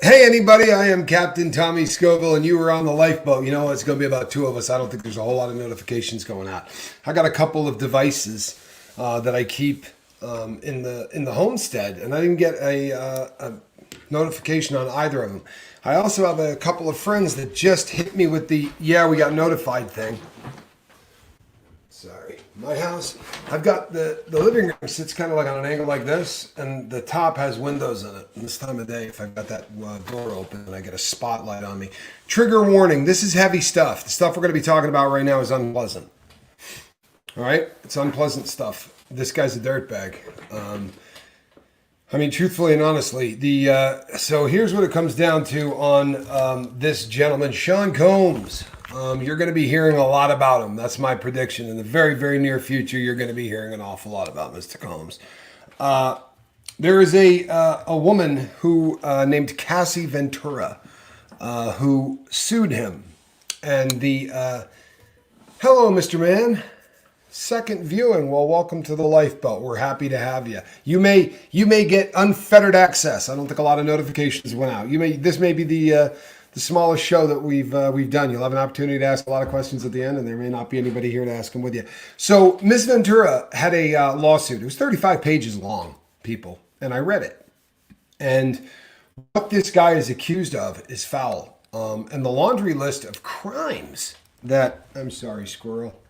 Hey, anybody, I am Captain Tommy Scoville, and you were on the lifeboat. You know, it's going to be about two of us. I don't think there's a whole lot of notifications going out. I got a couple of devices that I keep in the homestead, and I didn't get a notification on either of them. I also have a couple of friends that just hit me with the "yeah, we got notified" thing. Sorry. My house, I've got the living room sits kind of like on an angle like this, and the top has windows in it. And this time of day, if I've got that door open and I get a spotlight on me. Trigger warning, this is heavy stuff. The stuff we're going to be talking about right now is unpleasant. All right? It's unpleasant stuff. This guy's a dirtbag. I mean, truthfully and honestly, so here's what it comes down to on this gentleman, Sean Combs. You're going to be hearing a lot about him. That's my prediction. In the very, very near future, you're going to be hearing an awful lot about Mr. Combs. There is a woman who named Cassie Ventura who sued him, and hello, Mr. Man. Second viewing. Well, welcome to the lifeboat. We're happy to have you. You may get unfettered access. I don't think a lot of notifications went out. This may be the smallest show that we've done. You'll have an opportunity to ask a lot of questions at the end, and there may not be anybody here to ask them with you. So Miss Ventura had a lawsuit. It was 35 pages long, people, and I read it. And what this guy is accused of is foul. And the laundry list of crimes that I'm sorry, squirrel.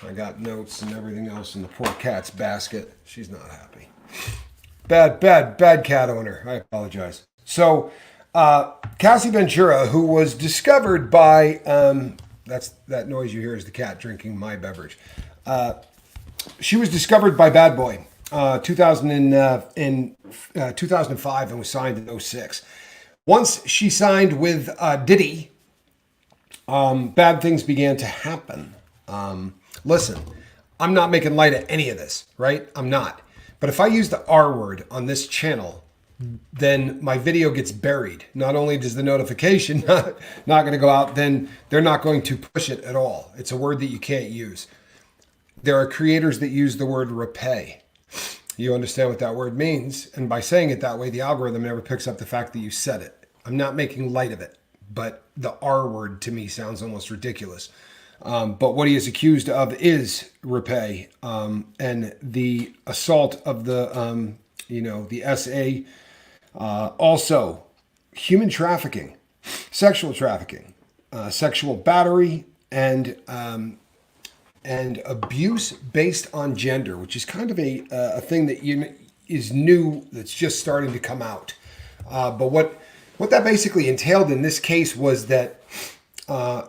I got notes and everything else in the poor cat's basket. She's not happy. Bad cat owner. I apologize. So, Cassie Ventura, who was discovered by, that noise you hear is the cat drinking my beverage. She was discovered by Bad Boy, 2005 and was signed in '06. Once she signed with Diddy, bad things began to happen. Listen, I'm not making light of any of this, right? I'm not. But if I use the R word on this channel, then my video gets buried. Not only does the notification not going to go out, then they're not going to push it at all. It's a word that you can't use. There are creators that use the word repay. You understand what that word means. And by saying it that way, the algorithm never picks up the fact that you said it. I'm not making light of it, but the R word to me sounds almost ridiculous. But what he is accused of is repay, and the assault of the SA, also human trafficking, sexual trafficking, sexual battery, and abuse based on gender, which is kind of a thing that is new, that's just starting to come out. But what that basically entailed in this case was that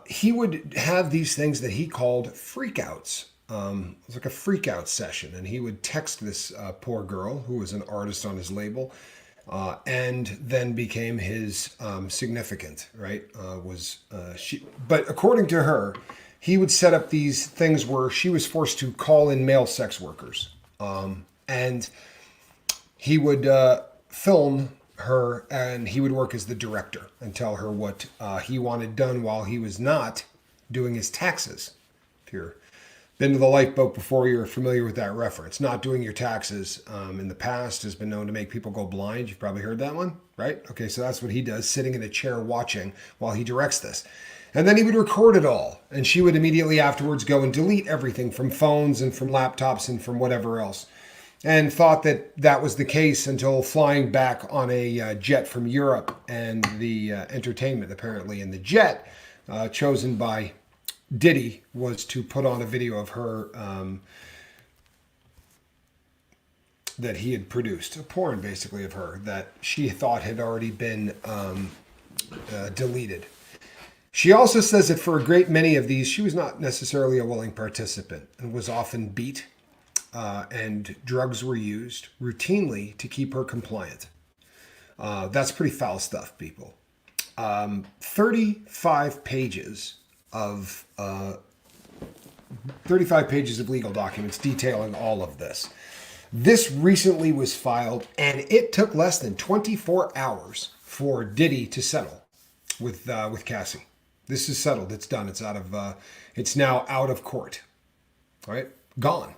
he would have these things that he called freakouts. It was like a freakout session, and he would text this poor girl who was an artist on his label, and then became his significant. Right? But according to her, he would set up these things where she was forced to call in male sex workers, and he would film her, and he would work as the director and tell her what he wanted done while he was not doing his taxes. If you're been to the lifeboat before, you're familiar with that reference. Not doing your taxes in the past has been known to make people go blind. You've probably heard that one, right? Okay, so that's what he does, sitting in a chair watching while he directs this. And then he would record it all, and she would immediately afterwards go and delete everything from phones and from laptops and from whatever else. And thought that was the case until flying back on a jet from Europe, and the entertainment apparently in the jet chosen by Diddy was to put on a video of her that he had produced, a porn basically of her that she thought had already been deleted. She also says that for a great many of these, she was not necessarily a willing participant and was often beat. And drugs were used routinely to keep her compliant. That's pretty foul stuff, people. 35 pages of 35 pages of legal documents detailing all of this. This recently was filed, and it took less than 24 hours for Diddy to settle with Cassie. This is settled. It's done. It's out of. It's now out of court. All right, gone,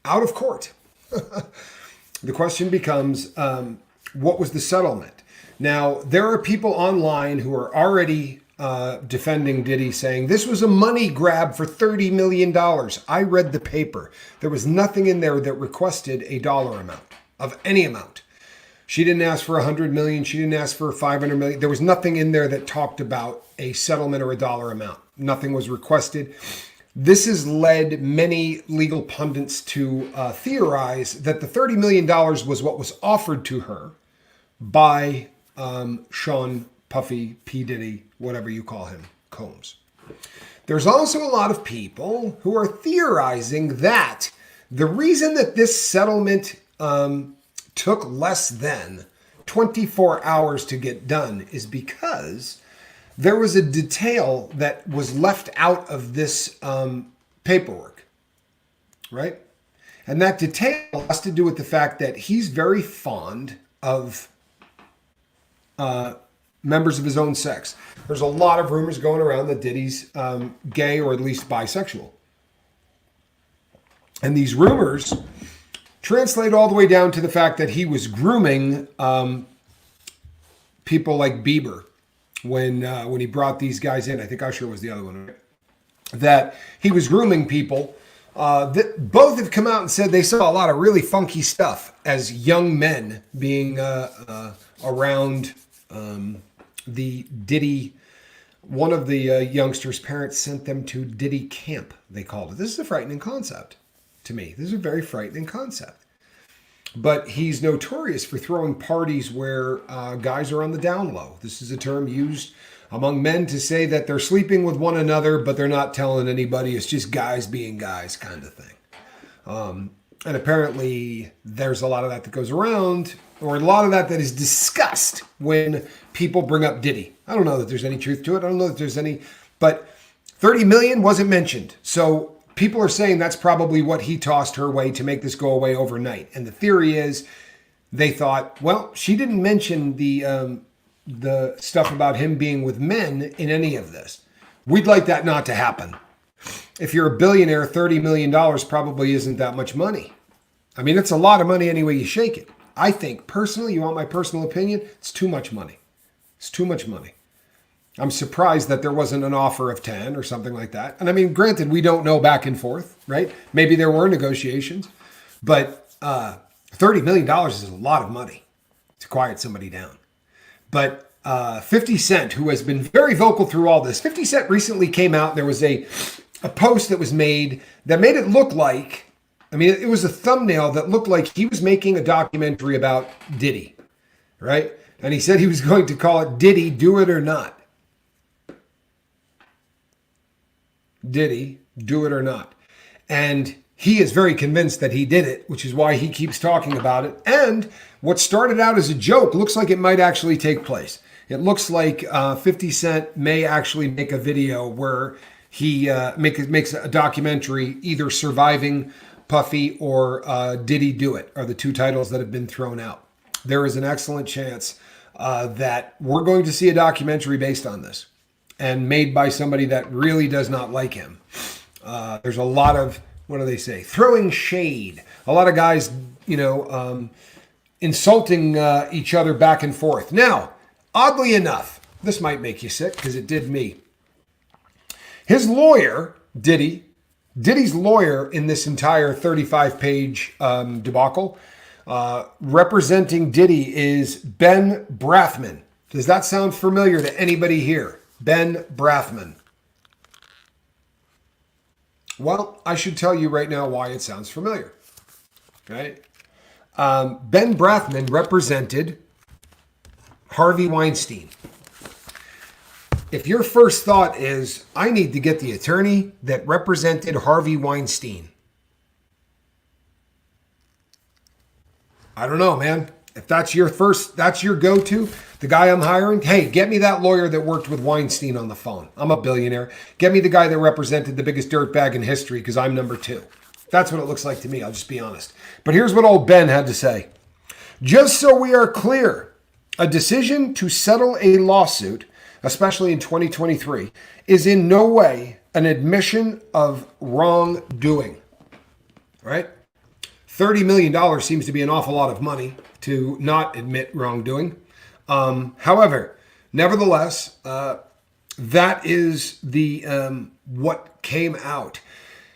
out of court. The question becomes, what was the settlement? Now, there are people online who are already defending Diddy, saying this was a money grab for $30 million. I read the paper. There was nothing in there that requested a dollar amount of any amount. She didn't ask for 100 million. She didn't ask for 500 million. There was nothing in there that talked about a settlement or a dollar amount. Nothing was requested. This has led many legal pundits to theorize that the $30 million was what was offered to her by Sean Puffy, P. Diddy, whatever you call him, Combs. There's also a lot of people who are theorizing that the reason that this settlement took less than 24 hours to get done is because there was a detail that was left out of this paperwork, right? And that detail has to do with the fact that he's very fond of members of his own sex. There's a lot of rumors going around that Diddy's gay or at least bisexual. And these rumors translate all the way down to the fact that he was grooming people like Bieber when he brought these guys in. I think Usher was the other one, right? That he was grooming people. That both have come out and said they saw a lot of really funky stuff as young men being around the Diddy. One of the youngsters' parents sent them to Diddy camp, they called it. This is a frightening concept to me. This is a very frightening concept. But he's notorious for throwing parties where guys are on the down low. This is a term used among men to say that they're sleeping with one another, but they're not telling anybody. It's just guys being guys kind of thing. And apparently there's a lot of that goes around, or a lot of that is discussed when people bring up Diddy. I don't know that there's any truth to it. I don't know that there's any, but 30 million wasn't mentioned. So people are saying that's probably what he tossed her way to make this go away overnight. And the theory is they thought, well, she didn't mention the stuff about him being with men in any of this. We'd like that not to happen. If you're a billionaire, $30 million probably isn't that much money. I mean, it's a lot of money any way you shake it. I think personally, you want my personal opinion, it's too much money. It's too much money. I'm surprised that there wasn't an offer of 10 or something like that. And I mean, granted, we don't know back and forth, right? Maybe there were negotiations, but $30 million is a lot of money to quiet somebody down. But 50 Cent, who has been very vocal through all this, 50 Cent recently came out and there was a post that was made that made it look like, I mean, it was a thumbnail that looked like he was making a documentary about Diddy, right? And he said he was going to call it Diddy, Do It or Not. Diddy, Do It or Not. And he is very convinced that he did it, which is why he keeps talking about it. And what started out as a joke looks like it might actually take place. It looks like 50 Cent may actually make a video where he makes a documentary, either surviving Puffy or Diddy Do It are the two titles that have been thrown out. There is an excellent chance that we're going to see a documentary based on this and made by somebody that really does not like him. There's a lot of, what do they say? Throwing shade. A lot of guys, insulting each other back and forth. Now, oddly enough, this might make you sick because it did me. His lawyer, Diddy's lawyer in this entire 35-page debacle, representing Diddy is Ben Brathman. Does that sound familiar to anybody here? Ben Brathman. Well, I should tell you right now why it sounds familiar. Okay? Ben Brathman represented Harvey Weinstein. If your first thought is, I need to get the attorney that represented Harvey Weinstein, I don't know, man. If that's your go-to, the guy I'm hiring, hey, get me that lawyer that worked with Weinstein on the phone. I'm a billionaire. Get me the guy that represented the biggest dirtbag in history because I'm number 2. That's what it looks like to me. I'll just be honest. But here's what old Ben had to say. Just so we are clear, a decision to settle a lawsuit, especially in 2023, is in no way an admission of wrongdoing, right? $30 million seems to be an awful lot of money to not admit wrongdoing. However, nevertheless, that is the what came out.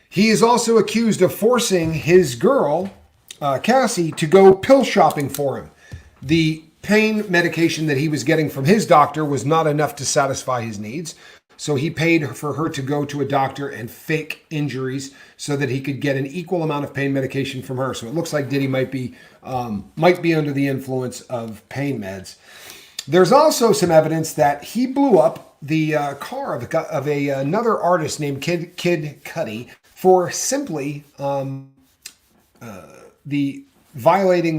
He is also accused of forcing his girl, Cassie, to go pill shopping for him. The pain medication that he was getting from his doctor was not enough to satisfy his needs. So he paid for her to go to a doctor and fake injuries so that he could get an equal amount of pain medication from her. So it looks like Diddy might be under the influence of pain meds. There's also some evidence that he blew up the car of another artist named Kid Cudi for simply having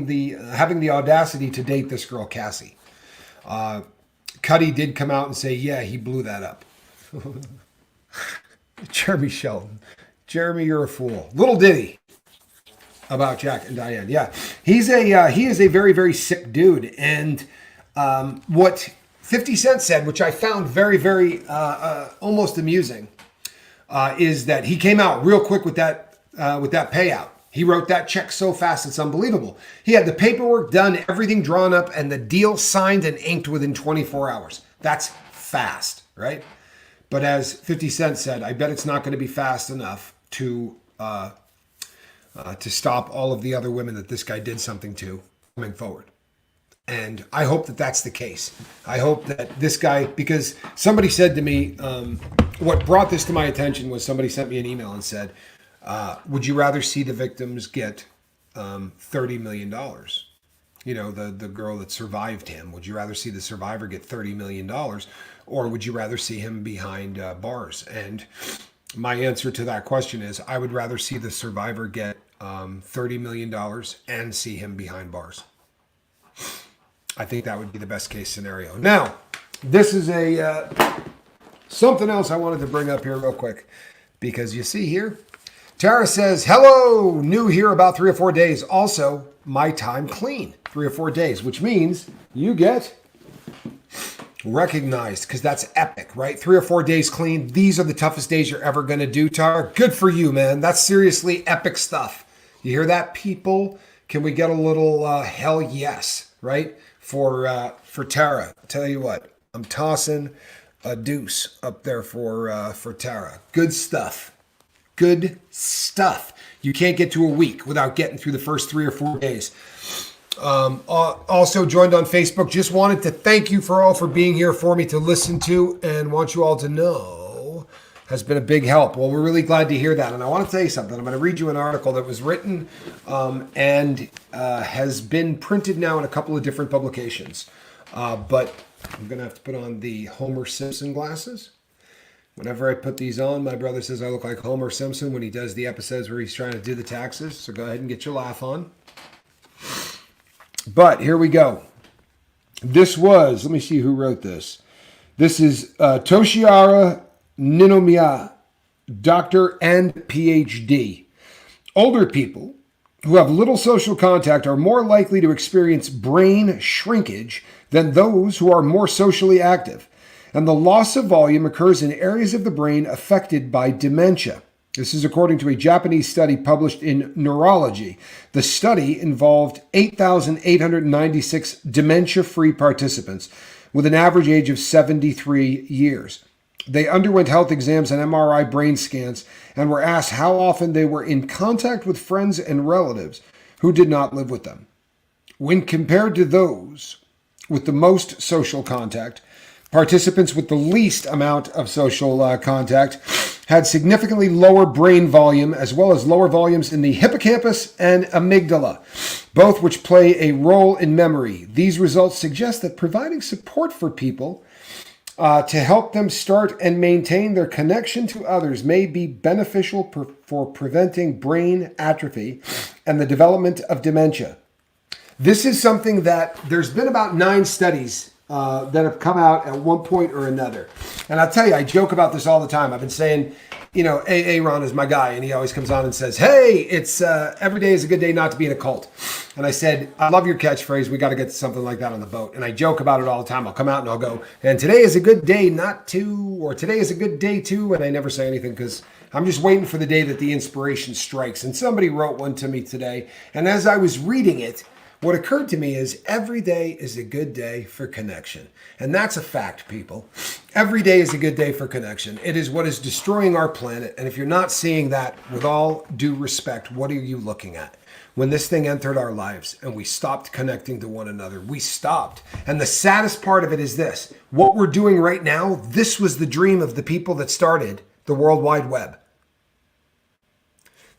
the audacity to date this girl Cassie. Cudi did come out and say, yeah, he blew that up. Jeremy Sheldon. Jeremy, you're a fool. Little Diddy about Jack and Diane. Yeah, he is a very, very sick dude. And what 50 Cent said, which I found very, very almost amusing, is that he came out real quick with that payout. He wrote that check so fast, it's unbelievable. He had the paperwork done, everything drawn up, and the deal signed and inked within 24 hours. That's fast, right? But as 50 Cent said, I bet it's not going to be fast enough to stop all of the other women that this guy did something to coming forward. And I hope that that's the case. I hope that this guy, because somebody said to me, what brought this to my attention was somebody sent me an email and said, would you rather see the victims get $30 million? You know, the girl that survived him. Would you rather see the survivor get $30 million? Or would you rather see him behind bars? And my answer to that question is I would rather see the survivor get $30 million and see him behind bars. I think that would be the best case scenario. Now, this is something else I wanted to bring up here real quick. Because you see here, Tara says, hello, new here about 3 or 4 days. Also, my time clean, 3 or 4 days, which means you get recognized because that's epic, right? 3 or 4 days clean. These are the toughest days you're ever going to do, Tara. Good for you, man. That's seriously epic stuff. You hear that, people? Can we get a little hell yes, right? For Tara. Tell you what, I'm tossing a deuce up there for Tara. Good stuff. Good stuff. You can't get to a week without getting through the first 3 or 4 days. Also joined on Facebook. Just wanted to thank you for being here for me to listen to and want you all to know has been a big help. Well, we're really glad to hear that. And I want to tell you something. I'm going to read you an article that was written and has been printed now in a couple of different publications. But I'm going to have to put on the Homer Simpson glasses. Whenever I put these on, my brother says I look like Homer Simpson when he does the episodes where he's trying to do the taxes. So go ahead and get your laugh on. But here we go. This was, let me see who wrote this. This is Toshiara Ninomiya, doctor and PhD. Older people who have little social contact are more likely to experience brain shrinkage than those who are more socially active. And the loss of volume occurs in areas of the brain affected by dementia. This is according to a Japanese study published in Neurology. The study involved 8,896 dementia-free participants with an average age of 73 years. They underwent health exams and MRI brain scans and were asked how often they were in contact with friends and relatives who did not live with them. When compared to those with the most social contact, participants with the least amount of social contact had significantly lower brain volume as well as lower volumes in the hippocampus and amygdala, both which play a role in memory. These results suggest that providing support for people to help them start and maintain their connection to others may be beneficial for preventing brain atrophy and the development of dementia. This is something that there's been about 9 studies that have come out at one point or another. And I'll tell you, I joke about this all the time. I've been saying, you know, Ron is my guy, and he always comes on and says, hey, it's every day is a good day not to be in a cult. And I said, I love your catchphrase. We got to get something like that on the boat. And I joke about it all the time. I'll come out and I'll go, and today is a good day not to, or today is a good day to, and I never say anything because I'm just waiting for the day that the inspiration strikes. And somebody wrote one to me today. And as I was reading it, what occurred to me is every day is a good day for connection. And that's a fact, people. Every day is a good day for connection. It is what is destroying our planet. And if you're not seeing that, with all due respect, what are you looking at? When this thing entered our lives and we stopped connecting to one another, we stopped. And the saddest part of it is this: what we're doing right now, this was the dream of the people that started the World Wide Web.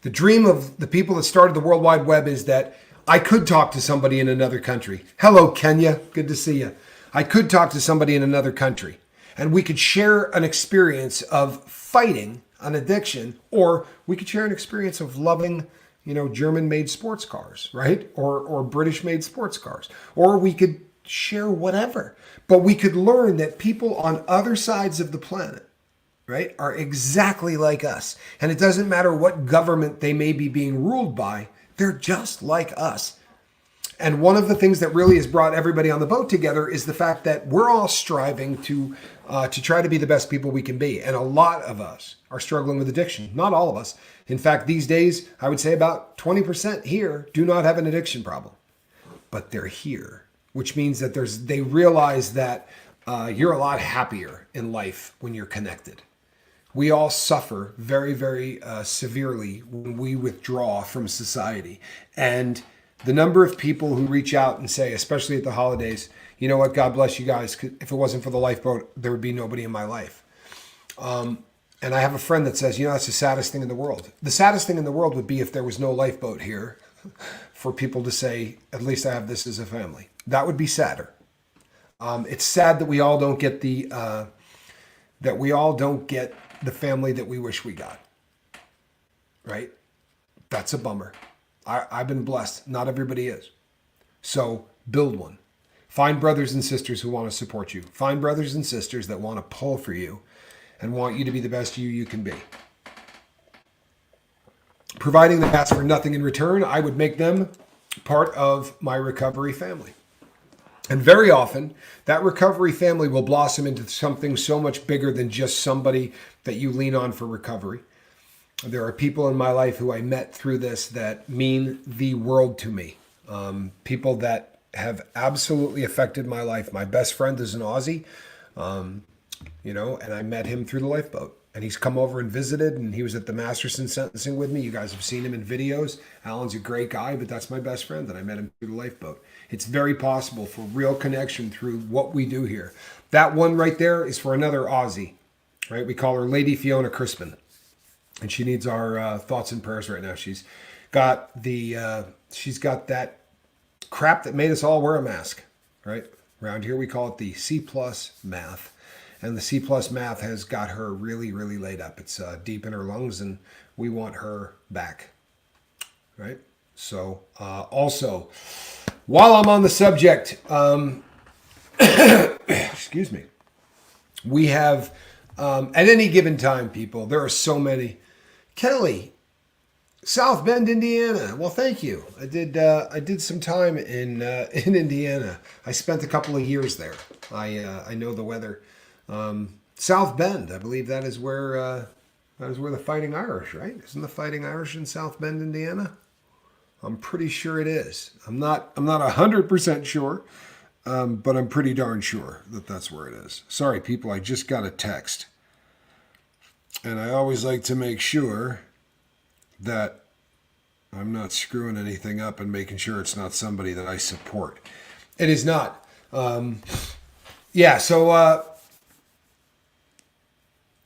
The dream of the people that started the World Wide Web is that I could talk to somebody in another country. Hello, Kenya. Good to see you. I could talk to somebody in another country and we could share an experience of fighting an addiction, or we could share an experience of loving, German-made sports cars, right? Or British-made sports cars. Or we could share whatever. But we could learn that people on other sides of the planet, right, are exactly like us. And it doesn't matter what government they may be being ruled by, they're just like us. And one of the things that really has brought everybody on the boat together is the fact that we're all striving to try to be the best people we can be. And a lot of us are struggling with addiction. Not all of us. In fact, these days, I would say about 20% here do not have an addiction problem. But they're here, which means that they realize that you're a lot happier in life when you're connected. We all suffer very, very severely when we withdraw from society. And the number of people who reach out and say, especially at the holidays, you know what, God bless you guys. If it wasn't for the lifeboat, there would be nobody in my life. And I have a friend that says, that's the saddest thing in the world. The saddest thing in the world would be if there was no lifeboat here for people to say, at least I have this as a family. That would be sadder. It's sad that we all don't get the family that we wish we got. Right? That's a bummer. I've been blessed. Not everybody is. So build one. Find brothers and sisters who want to support you. Find brothers and sisters that want to pull for you and want you to be the best you can be. Providing they ask for nothing in return, I would make them part of my recovery family. And very often, that recovery family will blossom into something so much bigger than just somebody that you lean on for recovery. There are people in my life who I met through this that mean the world to me. People that have absolutely affected my life. My best friend is an Aussie, and I met him through the lifeboat. And he's come over and visited, and he was at the Masterson sentencing with me. You guys have seen him in videos. Alan's a great guy, but that's my best friend, and I met him through the lifeboat. It's very possible for real connection through what we do here. That one right there is for another Aussie, right? We call her Lady Fiona Crispin, and she needs our thoughts and prayers right now. She's got that crap that made us all wear a mask, right? Around here we call it the C+ math. And the C+ math has got her really, really laid up. It's deep in her lungs, and we want her back, right? So also, while I'm on the subject, excuse me, we have, at any given time, people, there are so many. Kelly, South Bend, Indiana. Well, thank you. I did some time in Indiana. I spent a couple of years there. I know the weather. South Bend, I believe that is where the Fighting Irish, right? Isn't the Fighting Irish in South Bend, Indiana? I'm pretty sure it is. I'm not 100% sure, but I'm pretty darn sure that that's where it is. Sorry, people, I just got a text, and I always like to make sure that I'm not screwing anything up and making sure it's not somebody that I support. It is not.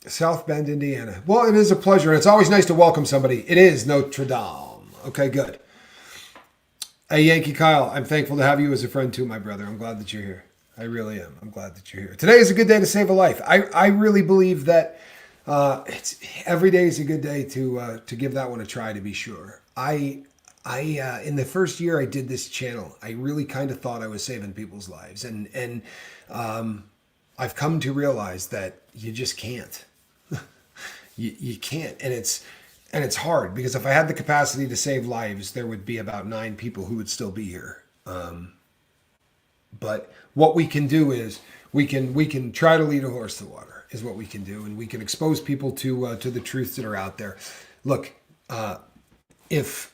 South Bend, Indiana. Well, it is a pleasure, and it's always nice to welcome somebody. It is Notre Dame. Okay, good. Hey, Yankee Kyle, I'm thankful to have you as a friend too, my brother. I'm glad that you're here. I really am. I'm glad that you're here. Today is a good day to save a life. I really believe that every day is a good day to give that one a try, to be sure. I in the first year I did this channel, I really kind of thought I was saving people's lives, and I've come to realize that you just can't. You can't, and it's hard, because if I had the capacity to save lives, there would be about 9 people who would still be here. But what we can do is we can try to lead a horse to water, is what we can do, and we can expose people to the truths that are out there. Look, if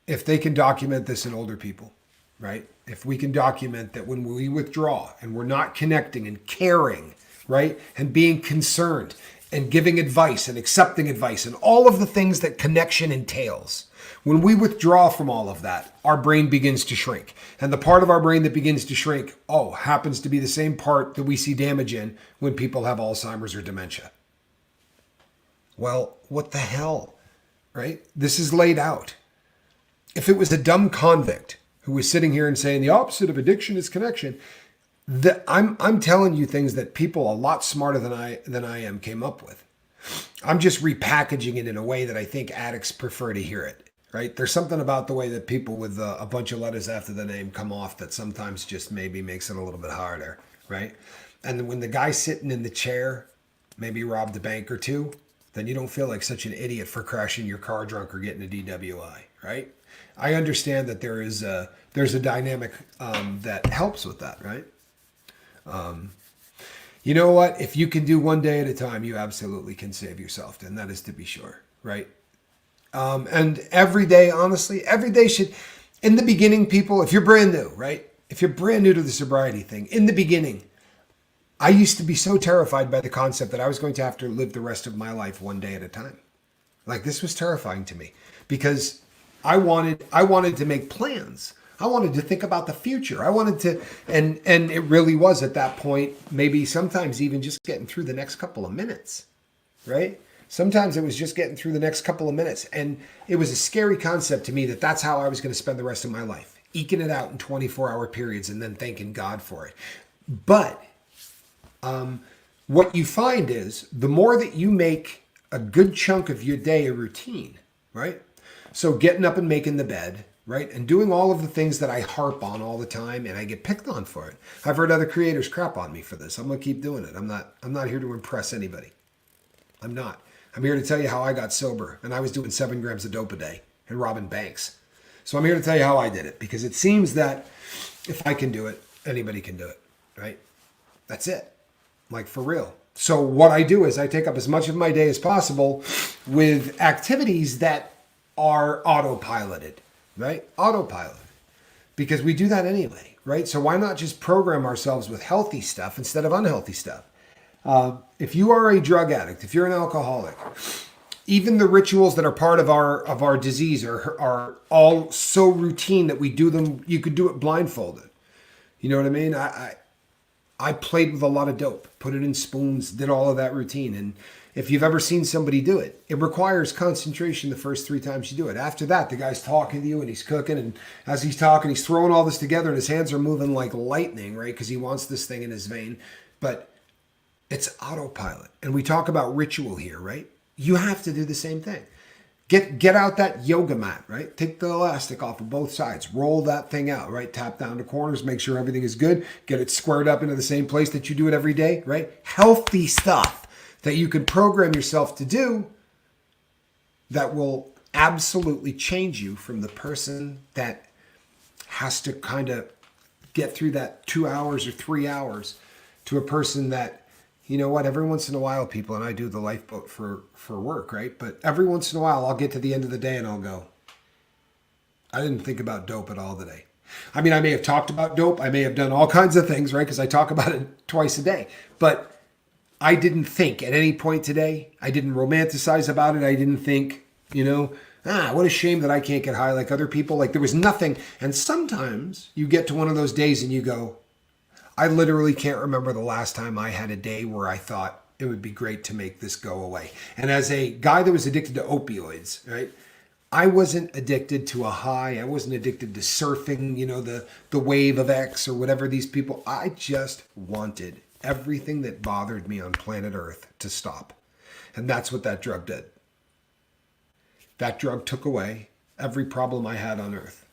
they can document this in older people, right? If we can document that when we withdraw and we're not connecting and caring, right? And being concerned and giving advice and accepting advice and all of the things that connection entails. When we withdraw from all of that, our brain begins to shrink. And the part of our brain that begins to shrink, happens to be the same part that we see damage in when people have Alzheimer's or dementia. Well, what the hell, right? This is laid out. If it was a dumb convict who was sitting here and saying the opposite of addiction is connection, I'm telling you things that people a lot smarter than I am came up with. I'm just repackaging it in a way that I think addicts prefer to hear it, right? There's something about the way that people with a bunch of letters after the name come off that sometimes just maybe makes it a little bit harder, right? And then when the guy sitting in the chair maybe robbed a bank or two, then you don't feel like such an idiot for crashing your car drunk or getting a DWI, right? I understand that there's a dynamic that helps with that, right? You know what? If you can do one day at a time, you absolutely can save yourself, and that is to be sure, right? And every day, honestly, every day should, in the beginning, people, if you're brand new, right? If you're brand new to the sobriety thing, in the beginning, I used to be so terrified by the concept that I was going to have to live the rest of my life one day at a time. Like, this was terrifying to me because I wanted to make plans. I wanted to think about the future. I wanted to, and it really was at that point, maybe sometimes even just getting through the next couple of minutes, right? Sometimes it was just getting through the next couple of minutes. And it was a scary concept to me that that's how I was going to spend the rest of my life, eking it out in 24-hour periods and then thanking God for it. But what you find is the more that you make a good chunk of your day a routine, right? So getting up and making the bed, right? And doing all of the things that I harp on all the time and I get picked on for it. I've heard other creators crap on me for this. I'm going to keep doing it. I'm not here to impress anybody. I'm not. I'm here to tell you how I got sober and I was doing 7 grams of dope a day and robbing banks. So I'm here to tell you how I did it because it seems that if I can do it, anybody can do it, right? That's it. Like, for real. So what I do is I take up as much of my day as possible with activities that are autopiloted, right? Autopilot. Because we do that anyway, right? So why not just program ourselves with healthy stuff instead of unhealthy stuff? If you are a drug addict, if you're an alcoholic, even the rituals that are part of our disease are all so routine that we do them. You could do it blindfolded. You know what I mean? I played with a lot of dope, put it in spoons, did all of that routine. And if you've ever seen somebody do it, it requires concentration the first 3 times you do it. After that, the guy's talking to you and he's cooking. And as he's talking, he's throwing all this together and his hands are moving like lightning, right? Because he wants this thing in his vein. But it's autopilot. And we talk about ritual here, right? You have to do the same thing. Get out that yoga mat, right? Take the elastic off of both sides. Roll that thing out, right? Tap down the corners, make sure everything is good. Get it squared up into the same place that you do it every day, right? Healthy stuff that you can program yourself to do that will absolutely change you from the person that has to kind of get through that 2 hours or 3 hours to a person that, you know what, every once in a while, people, and I do the lifeboat for work, right? But every once in a while, I'll get to the end of the day and I'll go, I didn't think about dope at all today. I mean, I may have talked about dope. I may have done all kinds of things, right? Because I talk about it twice a day. But I didn't think at any point today. I didn't romanticize about it. I didn't think, what a shame that I can't get high like other people. Like, there was nothing. And sometimes you get to one of those days and you go, I literally can't remember the last time I had a day where I thought it would be great to make this go away. And as a guy that was addicted to opioids, right? I wasn't addicted to a high. I wasn't addicted to surfing, the wave of X or whatever these people. I just wanted everything that bothered me on planet Earth to stop. And that's what that drug did. That drug took away every problem I had on Earth.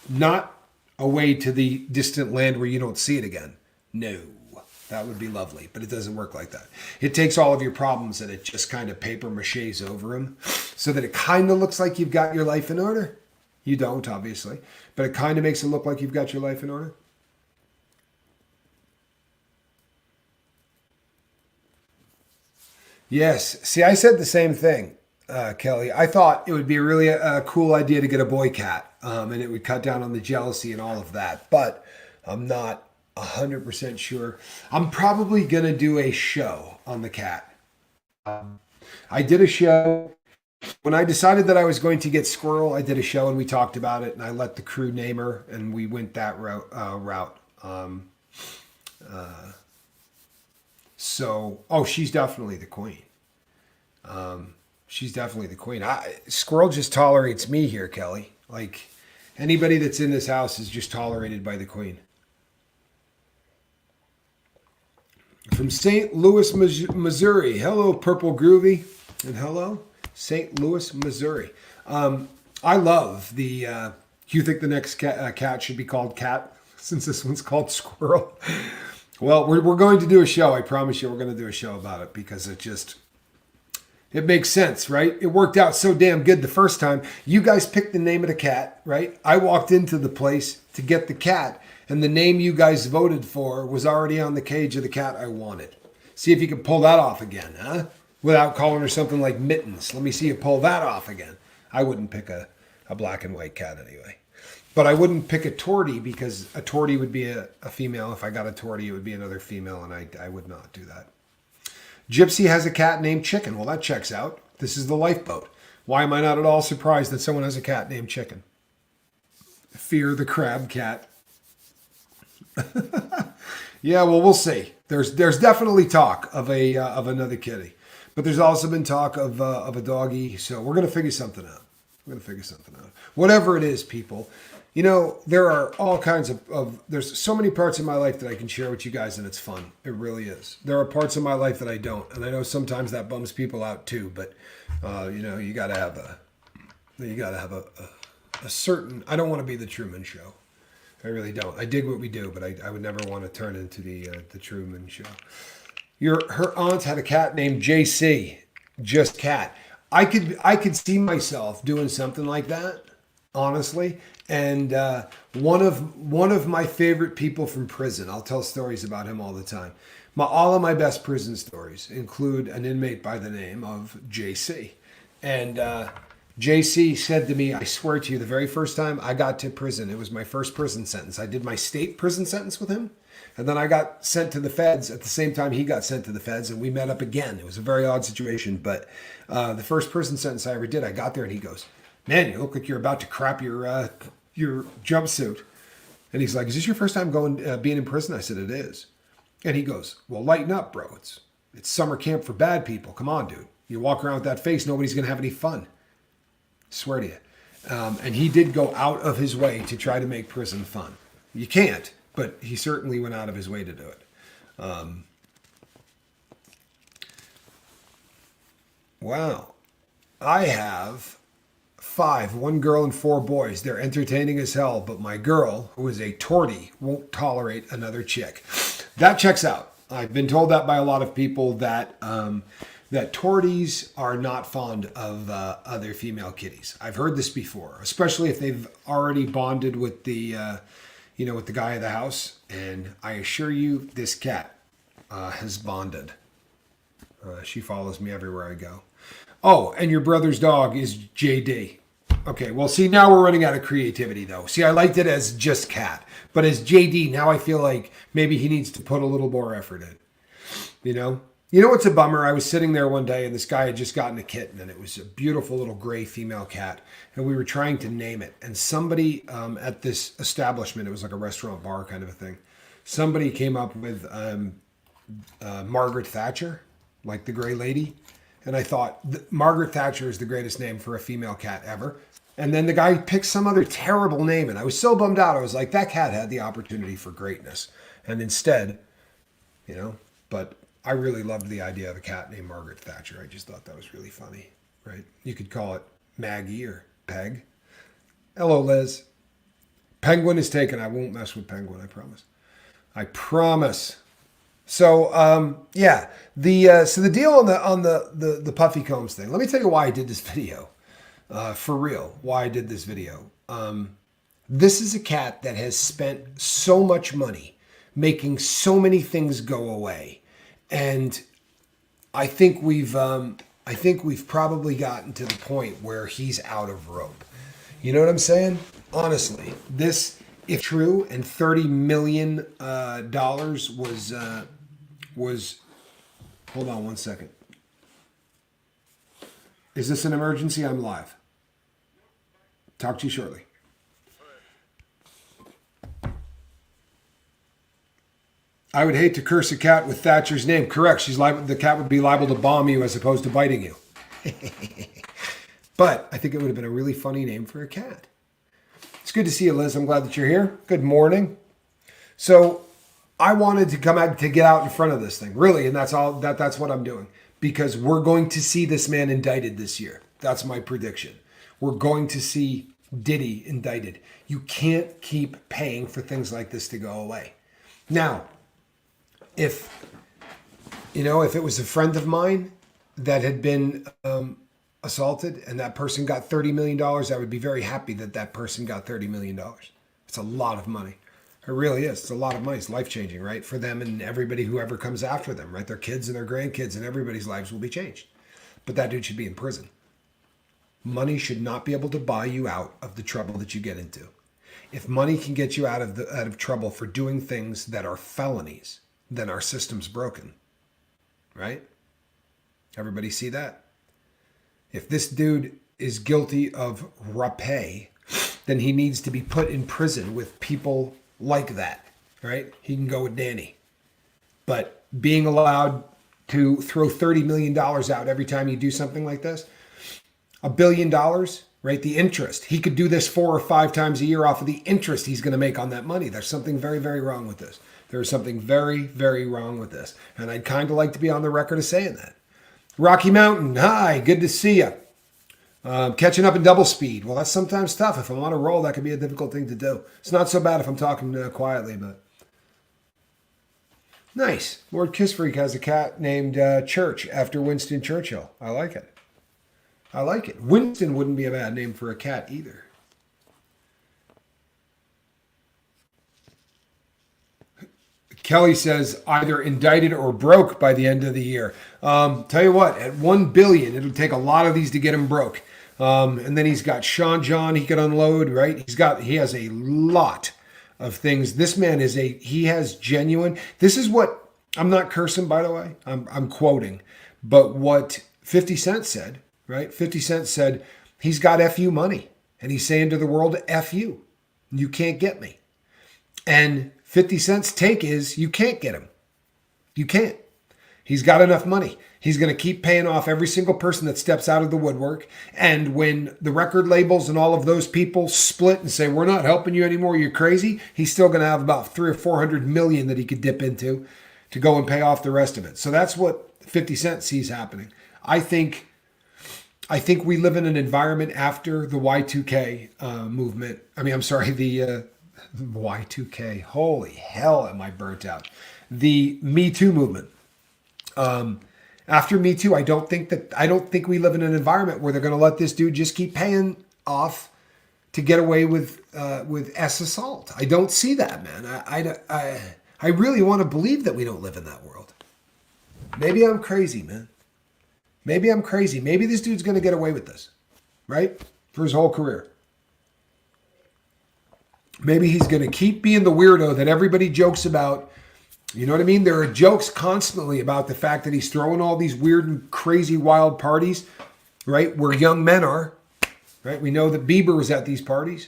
Not away to the distant land where you don't see it again. No, that would be lovely, but it doesn't work like that. It takes all of your problems and it just kind of paper maches over them so that it kind of looks like you've got your life in order. You don't, obviously, but it kind of makes it look like you've got your life in order. Yes. See, I said the same thing, Kelly. I thought it would be really a cool idea to get a boy cat. and it would cut down on the jealousy and all of that. But I'm not 100% sure. I'm probably going to do a show on the cat. I did a show. When I decided that I was going to get Squirrel, I did a show and we talked about it, and I let the crew name her, and we went that route. She's definitely the queen. She's definitely the queen. Squirrel just tolerates me here, Kelly. Like, anybody that's in this house is just tolerated by the queen. From St. Louis, Missouri. Hello, Purple Groovy. And hello, St. Louis, Missouri. I love the... you think the next cat should be called Cat, since this one's called Squirrel? Well, we're going to do a show. I promise you we're going to do a show about it, because it makes sense, right? It worked out so damn good the first time. You guys picked the name of the cat, right? I walked into the place to get the cat, and the name you guys voted for was already on the cage of the cat I wanted. See if you can pull that off again, huh? Without calling her something like Mittens. Let me see you pull that off again. I wouldn't pick a black and white cat anyway. But I wouldn't pick a tortie, because a tortie would be a female. If I got a tortie, it would be another female, and I would not do that. Gypsy has a cat named Chicken. Well, that checks out. This is the lifeboat. Why am I not at all surprised that someone has a cat named Chicken? Fear the crab cat. Yeah, well, we'll see. There's definitely talk of another kitty, but there's also been talk of a doggy. So we're gonna figure something out. Whatever it is, people. You know, there are all kinds of there's so many parts of my life that I can share with you guys, and it's fun. It really is. There are parts of my life that I don't, and I know sometimes that bums people out too. But you gotta have a certain. I don't want to be the Truman Show. I really don't. I dig what we do, but I would never want to turn into the Truman Show. Her aunt had a cat named JC, just cat. I could see myself doing something like that, honestly. And one of my favorite people from prison, I'll tell stories about him all the time. All of my best prison stories include an inmate by the name of JC. And JC said to me, I swear to you, the very first time I got to prison, it was my first prison sentence. I did my state prison sentence with him. And then I got sent to the feds at the same time he got sent to the feds, and we met up again. It was a very odd situation. But the first prison sentence I ever did, I got there and he goes, man, you look like you're about to crap your jumpsuit. And he's like, is this your first time being in prison? I said, it is. And he goes, well, lighten up, bro. It's summer camp for bad people. Come on, dude. You walk around with that face, nobody's going to have any fun. Swear to you. And he did go out of his way to try to make prison fun. You can't, but he certainly went out of his way to do it. Wow. I have 5, 1 girl and 4 boys. They're entertaining as hell, but my girl, who is a tortie, won't tolerate another chick. That checks out. I've been told that by a lot of people that torties are not fond of other female kitties. I've heard this before, especially if they've already bonded with the with the guy of the house. And I assure you, this cat has bonded. She follows me everywhere I go. Oh, and your brother's dog is JD. Okay, well, see, now we're running out of creativity, though. See, I liked it as just cat, but as JD, now I feel like maybe he needs to put a little more effort in. You know what's a bummer? I was sitting there one day, and this guy had just gotten a kitten, and it was a beautiful little gray female cat, and we were trying to name it. And somebody at this establishment, it was like a restaurant bar kind of a thing, somebody came up with Margaret Thatcher, like the gray lady. And I thought, Margaret Thatcher is the greatest name for a female cat ever. And then the guy picked some other terrible name, and I was so bummed out. I was like, that cat had the opportunity for greatness. And instead, but I really loved the idea of a cat named Margaret Thatcher. I just thought that was really funny, right? You could call it Maggie or Peg. Hello, Liz. Penguin is taken. I won't mess with Penguin, I promise. I promise. So the deal on the puffy combs thing. Let me tell you why I did this video. For real, why I did this video. This is a cat that has spent so much money making so many things go away, and I think we've probably gotten to the point where he's out of rope. You know what I'm saying? Honestly, this, if true, and $30 million was. Hold on one second. Is this an emergency? I'm live. Talk to you shortly. I would hate to curse a cat with Thatcher's name. Correct. She's liable. The cat would be liable to bomb you as opposed to biting you. But I think it would have been a really funny name for a cat. It's good to see you, Liz. I'm glad that you're here. Good morning. So I wanted to come out to get out in front of this thing, really, and that's all. That's what I'm doing, because we're going to see this man indicted this year. That's my prediction. We're going to see Diddy indicted. You can't keep paying for things like this to go away. Now, if it was a friend of mine that had been assaulted and that person got $30 million, I would be very happy that that person got $30 million. It's a lot of money. It really is. It's a lot of money. It's life-changing, right? For them and everybody, whoever comes after them, right? Their kids and their grandkids and everybody's lives will be changed. But that dude should be in prison. Money should not be able to buy you out of the trouble that you get into. If money can get you out of trouble for doing things that are felonies, then our system's broken, right? Everybody see that? If this dude is guilty of rapé, then he needs to be put in prison with people like that, right? He can go with Danny. But being allowed to throw $30 million out every time you do something like this, $1 billion, right? The interest. He could do this 4 or 5 times a year off of the interest he's going to make on that money. There's something very, very wrong with this. There's something very, very wrong with this. And I'd kind of like to be on the record of saying that. Rocky Mountain, hi, good to see you. Catching up in double speed. Well, that's sometimes tough. If I'm on a roll, that can be a difficult thing to do. It's not so bad if I'm talking quietly, but. Nice. Lord Kissfreak has a cat named Church after Winston Churchill. I like it. I like it. Winston wouldn't be a bad name for a cat either. Kelly says either indicted or broke by the end of the year. Tell you what, at $1 billion, it'll take a lot of these to get him broke. And then he's got Sean John he could unload, right? He has a lot of things. This man he has genuine. This is what, I'm not cursing, by the way. I'm quoting. But what 50 Cent said, right? 50 Cent said, he's got FU money. And he's saying to the world, F you. You can't get me. And 50 Cent's take is, you can't get him. You can't. He's got enough money. He's going to keep paying off every single person that steps out of the woodwork. And when the record labels and all of those people split and say, we're not helping you anymore, you're crazy, he's still going to have about 300 or 400 million that he could dip into to go and pay off the rest of it. So that's what 50 Cent sees happening. I think we live in an environment after the Y2K movement. The Y2K. Holy hell, am I burnt out? The Me Too movement. After Me Too, I don't think we live in an environment where they're going to let this dude just keep paying off to get away with S assault. I don't see that, man. I really want to believe that we don't live in that world. Maybe I'm crazy, man. Maybe I'm crazy. Maybe this dude's going to get away with this, right? For his whole career. Maybe he's going to keep being the weirdo that everybody jokes about. You know what I mean? There are jokes constantly about the fact that he's throwing all these weird and crazy wild parties, right? Where young men are, right? We know that Bieber was at these parties.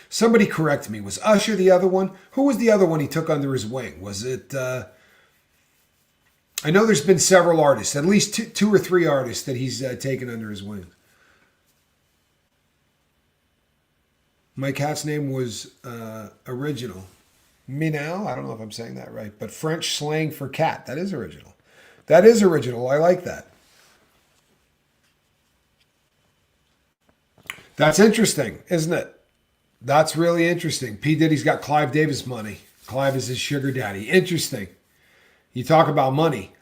Somebody correct me. Was Usher the other one? Who was the other one he took under his wing? Was it... I know there's been several artists, at least two or three artists that he's taken under his wing. My cat's name was Original. Meow. I don't know if I'm saying that right, but French slang for cat. That is original. That is original. I like that. That's interesting, isn't it? That's really interesting. P. Diddy's got Clive Davis money. Clive is his sugar daddy. Interesting. You talk about money.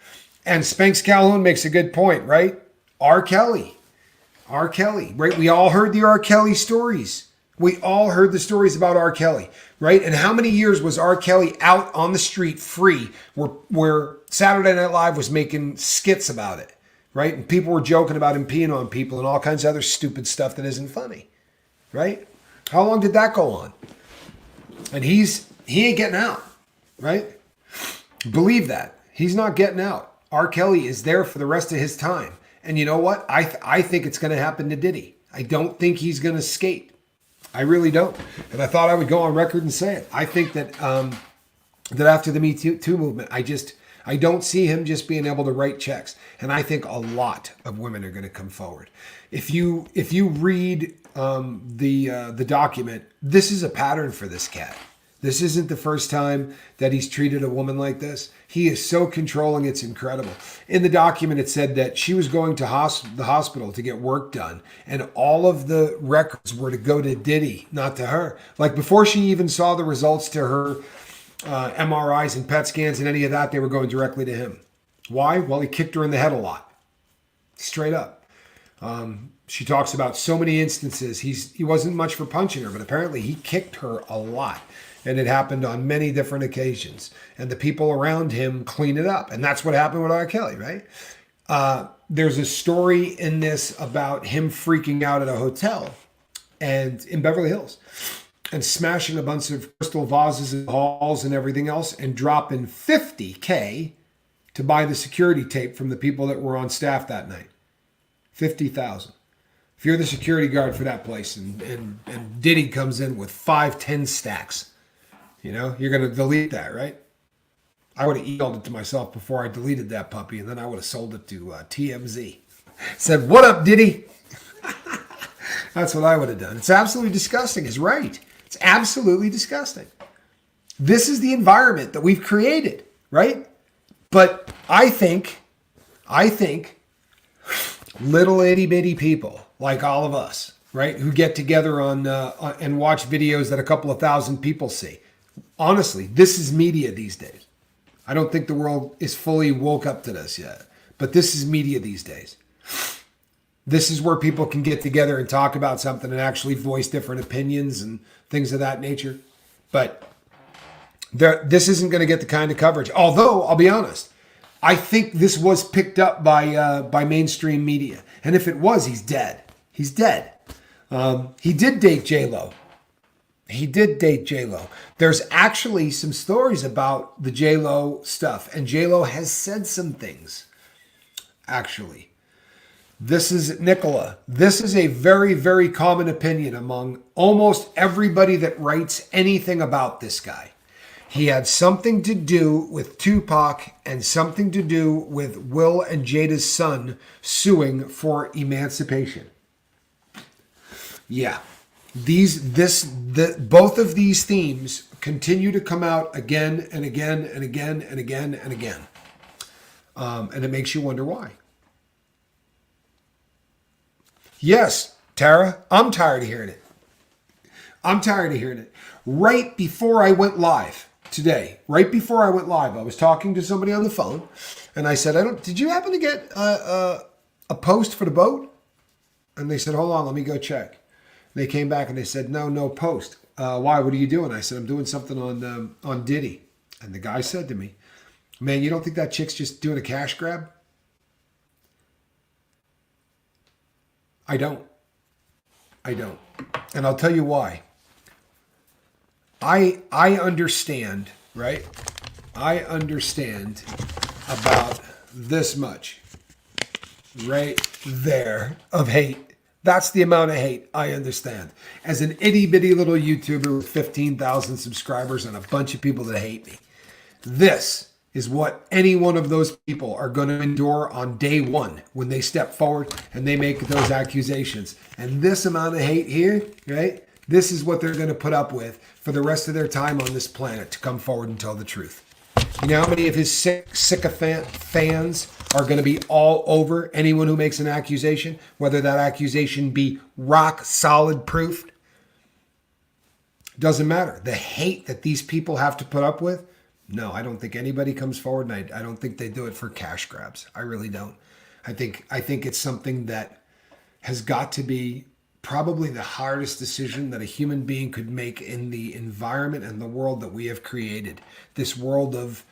And Spanx Calhoun makes a good point, right? R. Kelly, right? We all heard the R. Kelly stories. We all heard the stories about R. Kelly, right? And how many years was R. Kelly out on the street free where Saturday Night Live was making skits about it, right? And people were joking about him peeing on people and all kinds of other stupid stuff that isn't funny, right? How long did that go on? And he ain't getting out, right? Believe that. He's not getting out. R. Kelly is there for the rest of his time. And you know what? I think it's going to happen to Diddy. I don't think he's going to skate. I really don't. And I thought I would go on record and say it. I think that that after the Me Too movement, I don't see him just being able to write checks. And I think a lot of women are going to come forward. If you read the document, this is a pattern for this cat. This isn't the first time that he's treated a woman like this. He is so controlling, it's incredible. In the document, it said that she was going to the hospital to get work done, and all of the records were to go to Diddy, not to her. Like before she even saw the results to her MRIs and PET scans and any of that, they were going directly to him. Why? Well, he kicked her in the head a lot. Straight up. She talks about so many instances. He wasn't much for punching her, but apparently he kicked her a lot. And it happened on many different occasions. And the people around him clean it up. And that's what happened with R. Kelly, right? There's a story in this about him freaking out at a hotel and in Beverly Hills and smashing a bunch of crystal vases in the halls and everything else and dropping $50K to buy the security tape from the people that were on staff that night. $50,000. If you're the security guard for that place and Diddy comes in with 5-10 stacks, you know, you're going to delete that, right? I would have emailed it to myself before I deleted that puppy, and then I would have sold it to TMZ. Said, what up, Diddy? That's what I would have done. It's absolutely disgusting. It's right. It's absolutely disgusting. This is the environment that we've created, right? But I think little itty bitty people like all of us, right, who get together on and watch videos that a couple of thousand people see. Honestly, this is media these days. I don't think the world is fully woke up to this yet, but this is media these days. This is where people can get together and talk about something and actually voice different opinions and things of that nature. But this isn't going to get the kind of coverage. Although, I'll be honest, I think this was picked up by mainstream media. And if it was, he's dead. He's dead. He did date J-Lo. There's actually some stories about the J-Lo stuff. And J-Lo has said some things, actually. This is Nicola. This is a very, very common opinion among almost everybody that writes anything about this guy. He had something to do with Tupac and something to do with Will and Jada's son suing for emancipation. Yeah. Both of these themes continue to come out again and again and again and again and again. And it makes you wonder why. Yes, Tara, I'm tired of hearing it. Right before I went live today, I was talking to somebody on the phone and I said, did you happen to get a post for the boat? And they said, hold on, let me go check. They came back and they said, no post. Why? What are you doing? I said, I'm doing something on Diddy. And the guy said to me, man, you don't think that chick's just doing a cash grab? I don't. And I'll tell you why. I understand, right? I understand about this much right there of hate. That's the amount of hate I understand. As an itty bitty little YouTuber with 15,000 subscribers and a bunch of people that hate me, this is what any one of those people are going to endure on day one when they step forward and they make those accusations. And this amount of hate here, right? This is what they're going to put up with for the rest of their time on this planet to come forward and tell the truth. You know how many of his sycophant fans are going to be all over anyone who makes an accusation, whether that accusation be rock solid proofed? Doesn't matter. The hate that these people have to put up with, no, I don't think anybody comes forward, and I don't think they do it for cash grabs. I really don't. I think it's something that has got to be probably the hardest decision that a human being could make in the environment and the world that we have created. This world of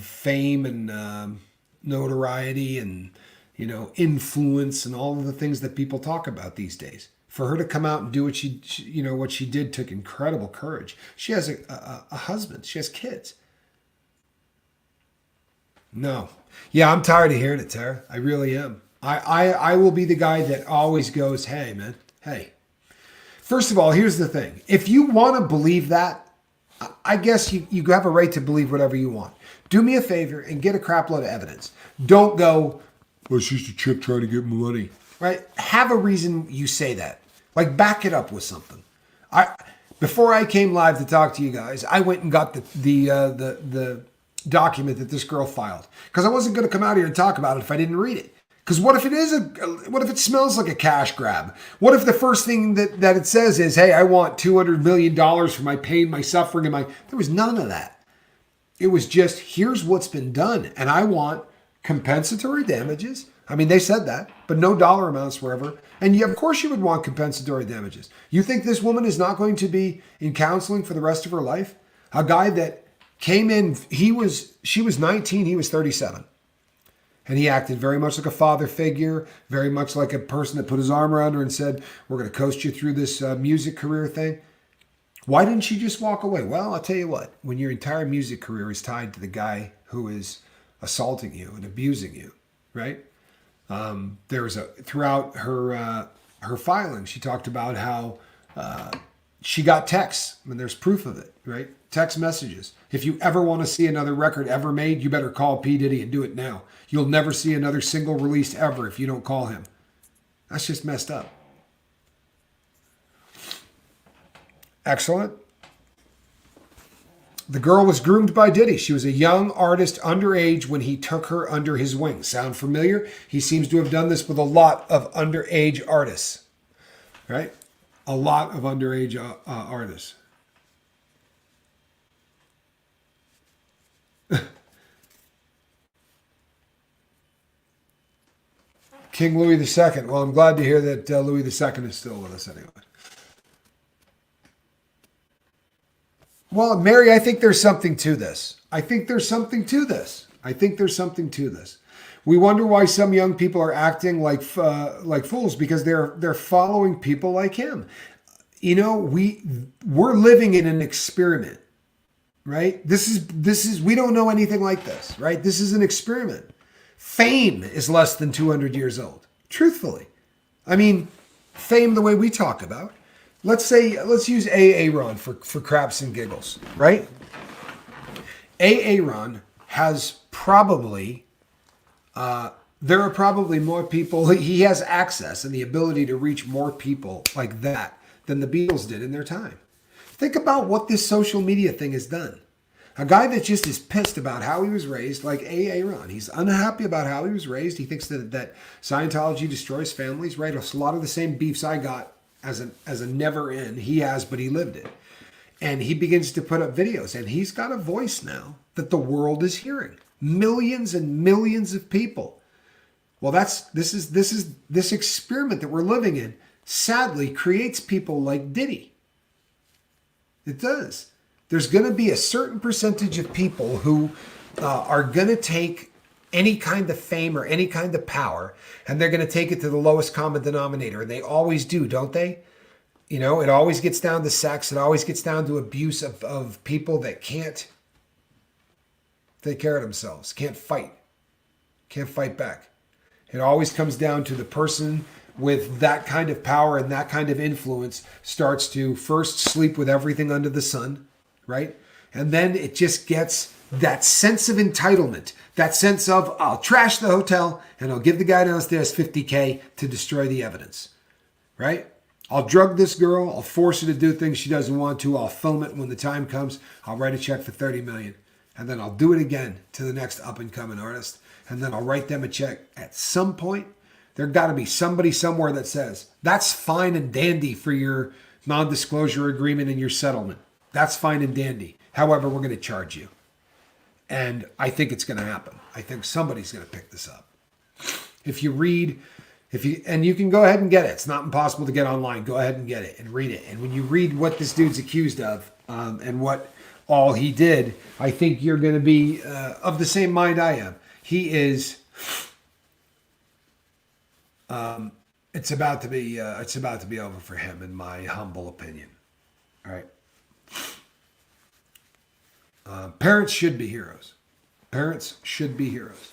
fame and notoriety and influence and all of the things that people talk about these days. For her to come out and do what what she did took incredible courage. She has a husband. She has kids. No. Yeah, I'm tired of hearing it, Tara. I really am. I will be the guy that always goes, hey, man, hey. First of all, here's the thing. If you want to believe that, I guess you have a right to believe whatever you want. Do me a favor and get a crap load of evidence. Don't go, well, it's just a chick trying to get money. Right? Have a reason you say that. Like, back it up with something. Before I came live to talk to you guys, I went and got the document that this girl filed, because I wasn't going to come out here and talk about it if I didn't read it. Because what if it smells like a cash grab? What if the first thing that it says is, hey, I want $200 million for my pain, my suffering, and there was none of that. It was just, here's what's been done, and I want compensatory damages. I mean, they said that, but no dollar amounts wherever. And of course you would want compensatory damages. You think this woman is not going to be in counseling for the rest of her life? A guy that came in, she was 19, he was 37. And he acted very much like a father figure, very much like a person that put his arm around her and said, we're going to coast you through this music career thing. Why didn't she just walk away? Well, I'll tell you what, when your entire music career is tied to the guy who is assaulting you and abusing you, right? Throughout her filing, she talked about how she got texts, and there's proof of it, right? Text messages. If you ever want to see another record ever made, you better call P. Diddy and do it now. You'll never see another single released ever if you don't call him. That's just messed up. Excellent. The girl was groomed by Diddy. She was a young artist underage when he took her under his wing. Sound familiar? He seems to have done this with a lot of underage artists, right? A lot of underage artists. King Louis II. Well, I'm glad to hear that Louis II is still with us anyway. Well, Mary, I think there's something to this. We wonder why some young people are acting like fools, because they're following people like him. We're living in an experiment, right? This is we don't know anything like this, right? This is an experiment. Fame is less than 200 years old. Truthfully. I mean, fame the way we talk about. Let's use Aaron for craps and giggles, right? Aaron has probably, there are probably more people, he has access and the ability to reach more people like that than the Beatles did in their time. Think about what this social media thing has done. A guy that just is pissed about how he was raised, like Aaron. He's unhappy about how he was raised. He thinks that Scientology destroys families, right? A lot of the same beefs I got as a never in, he has, but he lived it. And he begins to put up videos, and he's got a voice now that the world is hearing. Millions and millions of people. Well, this experiment that we're living in sadly creates people like Diddy. It does. There's going to be a certain percentage of people who are going to take any kind of fame or any kind of power, and they're going to take it to the lowest common denominator. And they always do, don't they? It always gets down to sex. It always gets down to abuse of people that can't take care of themselves, can't fight back. It always comes down to the person with that kind of power and that kind of influence starts to first sleep with everything under the sun, right? And then it just gets that sense of entitlement, that sense of, I'll trash the hotel and I'll give the guy downstairs $50K to destroy the evidence, right? I'll drug this girl. I'll force her to do things she doesn't want to. I'll film it when the time comes. I'll write a check for $30 million. And then I'll do it again to the next up and coming artist. And then I'll write them a check. At some point, there got to be somebody somewhere that says, that's fine and dandy for your non-disclosure agreement and your settlement. That's fine and dandy. However, we're going to charge you. And I think it's going to happen. I think somebody's going to pick this up. And you can go ahead and get it. It's not impossible to get online. Go ahead and get it and read it. And when you read what this dude's accused of and what all he did, I think you're going to be of the same mind I am. He is It's about to be over for him, in my humble opinion. All right. Parents should be heroes. Parents should be heroes.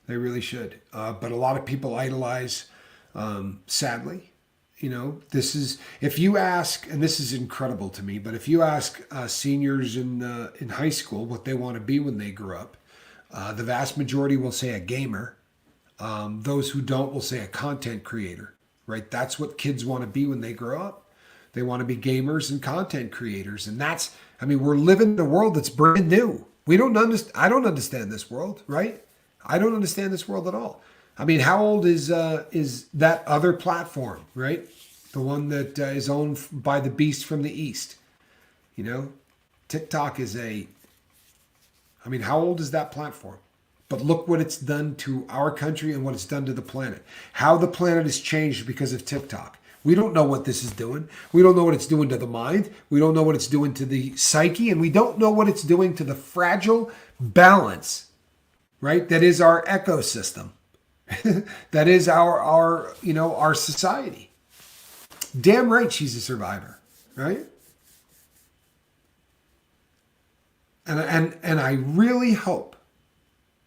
They really should. But a lot of people idolize, sadly. You know, this is, if you ask, and this is incredible to me, but if you ask seniors in high school what they want to be when they grow up, the vast majority will say a gamer. Those who don't will say a content creator, right? That's what kids want to be when they grow up. They want to be gamers and content creators. And that's, I mean, we're living in a world that's brand new. We don't understand. I don't understand this world, right? I don't understand this world at all. I mean, how old is that other platform, right? The one that is owned by the beast from the east. You know, TikTok is I mean, how old is that platform? But look what it's done to our country and what it's done to the planet. How the planet has changed because of TikTok. We don't know what this is doing. We don't know what it's doing to the mind. We don't know what it's doing to the psyche. And we don't know what it's doing to the fragile balance, right? That is our ecosystem. That is our society. Damn right she's a survivor, right? And I really hope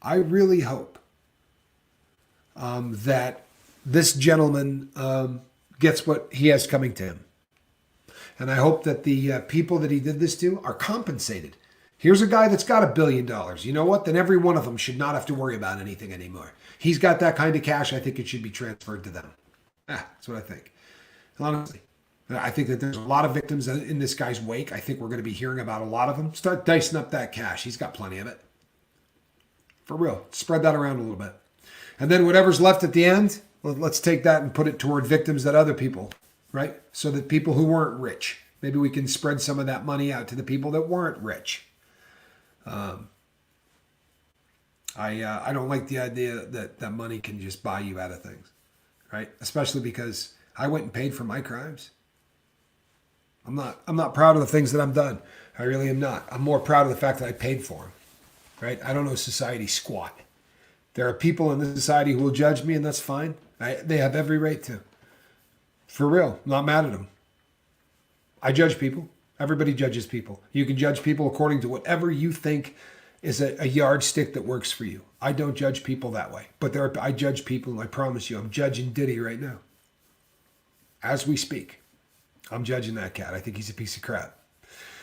that this gentleman gets what he has coming to him. And I hope that the people that he did this to are compensated. Here's a guy that's got $1 billion. You know what? Then every one of them should not have to worry about anything anymore. He's got that kind of cash. I think it should be transferred to them. That's what I think. Honestly, I think that there's a lot of victims in this guy's wake. I think we're going to be hearing about a lot of them. Start dicing up that cash. He's got plenty of it. For real. Spread that around a little bit. And then whatever's left at the end, let's take that and put it toward victims that other people, right? So that people who weren't rich, maybe we can spread some of that money out to the people that weren't rich. I don't like the idea that money can just buy you out of things, right? Especially because I went and paid for my crimes. I'm not proud of the things that I've done. I really am not. I'm more proud of the fact that I paid for them, right? I don't know society squat. There are people in this society who will judge me, and that's fine. They have every right to. For real, I'm not mad at them. I judge people. Everybody judges people. You can judge people according to whatever you think is a yardstick that works for you. I don't judge people that way. But I judge people, and I promise you, I'm judging Diddy right now. As we speak, I'm judging that cat. I think he's a piece of crap.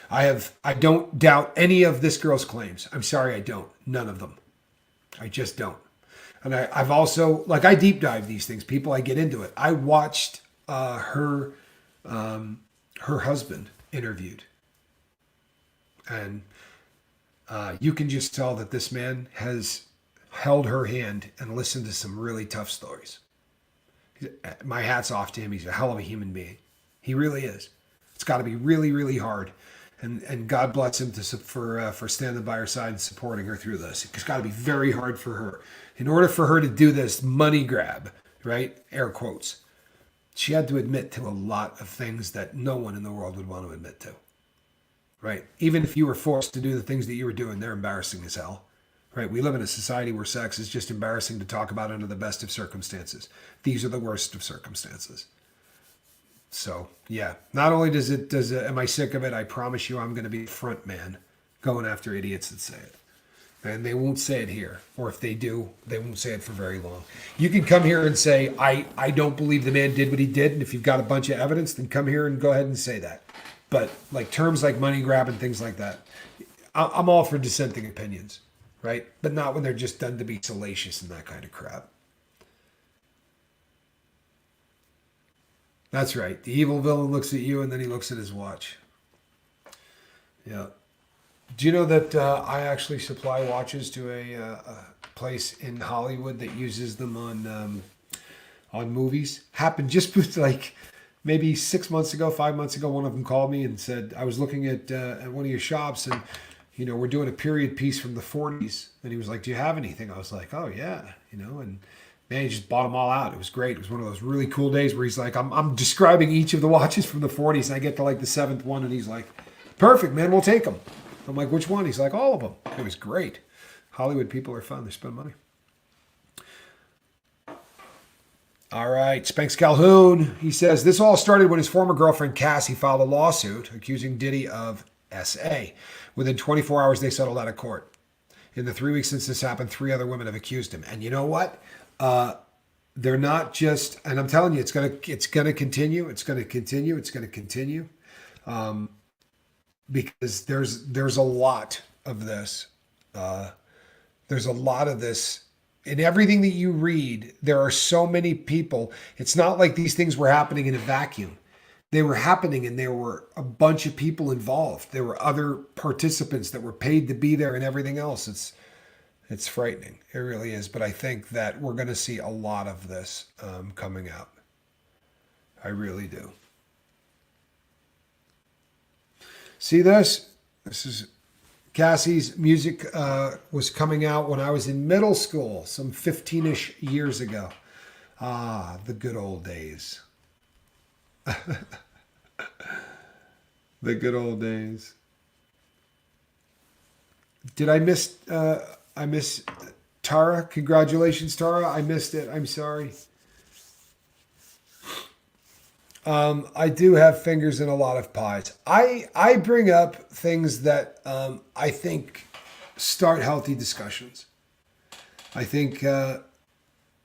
I don't doubt any of this girl's claims. I'm sorry, I don't. None of them. I just don't. And I've also, I deep dive these things. People, I get into it. I watched her husband interviewed. And you can just tell that this man has held her hand and listened to some really tough stories. My hat's off to him. He's a hell of a human being. He really is. It's got to be really, really hard. And God bless him for standing by her side and supporting her through this. It's got to be very hard for her. In order for her to do this money grab, right? Air quotes. She had to admit to a lot of things that no one in the world would want to admit to. Right? Even if you were forced to do the things that you were doing, they're embarrassing as hell. Right? We live in a society where sex is just embarrassing to talk about under the best of circumstances. These are the worst of circumstances. So, yeah. Not only am I sick of it, I promise you I'm going to be a front man going after idiots that say it. And they won't say it here. Or if they do, they won't say it for very long. You can come here and say, I don't believe the man did what he did. And if you've got a bunch of evidence, then come here and go ahead and say that. But terms like money grab and things like that, I'm all for dissenting opinions, right? But not when they're just done to be salacious and that kind of crap. That's right. The evil villain looks at you and then he looks at his watch. Yeah. Do you know that I actually supply watches to a place in Hollywood that uses them on movies? Happened just maybe 6 months ago, 5 months ago. One of them called me and said, I was looking at one of your shops and, we're doing a period piece from the 40s. And he was like, do you have anything? I was like, oh yeah, and man, he just bought them all out. It was great. It was one of those really cool days where he's like, I'm describing each of the watches from the 40s. And I get to the seventh one and he's like, perfect, man, we'll take them. I'm like, which one? He's like, all of them. It was great. Hollywood people are fun. They spend money. All right, Spanx Calhoun. He says this all started when his former girlfriend Cassie filed a lawsuit accusing Diddy of SA. Within 24 hours, they settled out of court. In the 3 weeks since this happened, 3 other women have accused him. And you know what? They're not just. And I'm telling you, it's gonna continue. It's gonna continue. It's gonna continue. Because there's a lot of this. There's a lot of this. In everything that you read, there are so many people. It's not like these things were happening in a vacuum. They were happening and there were a bunch of people involved. There were other participants that were paid to be there and everything else. It's frightening. It really is. But I think that we're going to see a lot of this coming out. I really do. See this? This is Cassie's music was coming out when I was in middle school, some 15-ish years ago. Ah, the good old days. The good old days. Did I miss? I miss Tara. Congratulations, Tara. I missed it. I'm sorry. I do have fingers in a lot of pies. I bring up things that I think start healthy discussions. I think